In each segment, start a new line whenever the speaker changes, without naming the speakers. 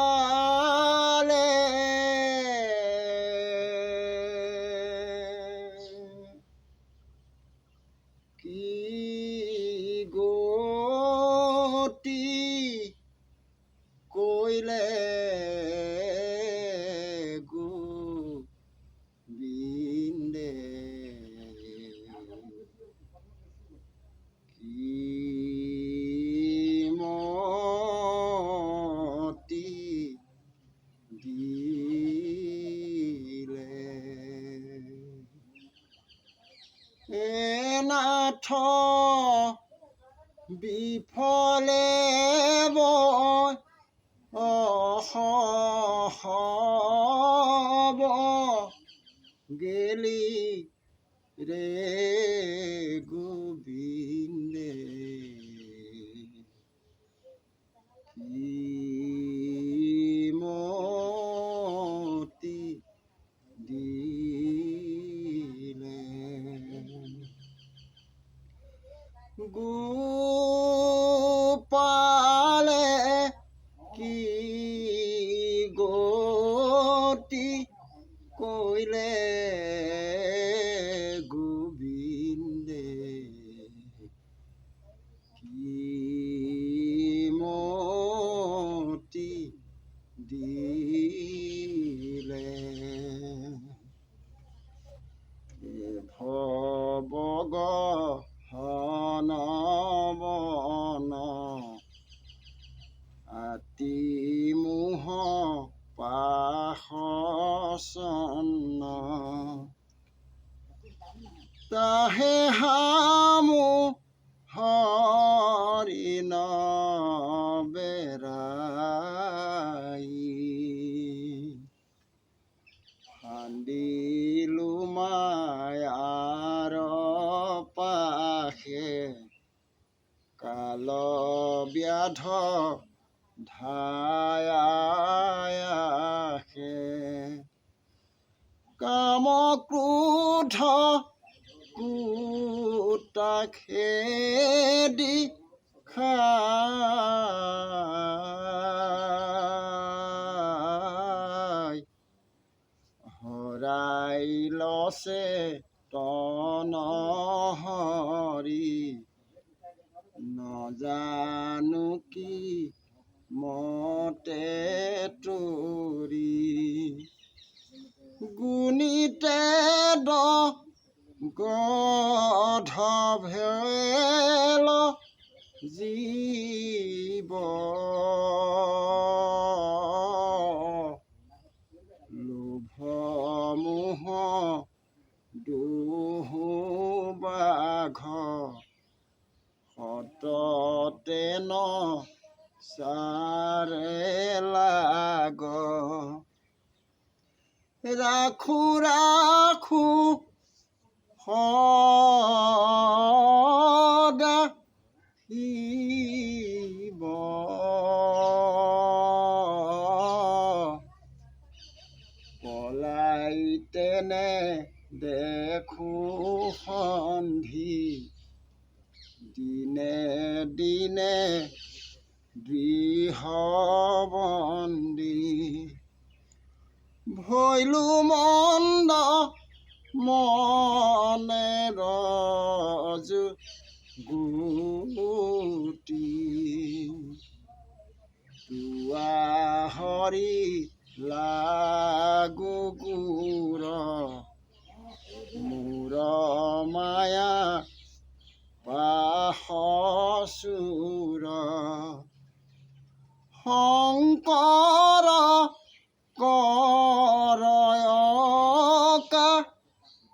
গোপালে কি গতি কইলে গোবিন্দে কি মতি দিলে নাথ বিফলে হব গেলি রে গোবিন্দে কি মতি দিলে গোপালে কি গতি কইলে গোবিন্দে কি মতি দিলে ভবগহন বন আতি মোহ পাশন তাহে হামু হৰিণ বেৰাই ফান্দিলো মায়াৰ পাশে কাল ব্যাধ ধায়াসে কাম ক্ৰোধ কুটা খেদি খাই হৰাই লছে তন হৰি নজানো কি মতে তৰি গুণিতে গধ ভেল জীৱ লোভ মোহ দুহু বাঘ সততে ন চাৰে লাগ ৰাখো ৰাখো সদা শিৱ পলাই তেনে দেখো সন্ধি দিনে দিনে গৃহবন্দী ভৈলো মন্দ মনে ৰজু গুটি তুৱা হৰি লাগু গুৰ মূৰ মায়া পাশচুৰ শংকৰ কৰয়কা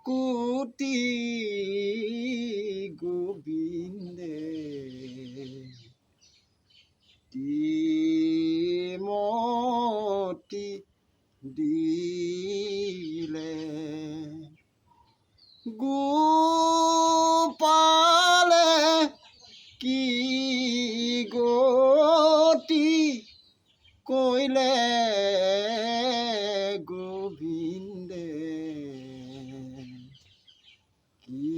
কুটি গোবিন্দে কি মতি দিলে গোপালে কি গতি কইলে গোবিন্দে কি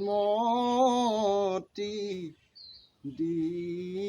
মতি দি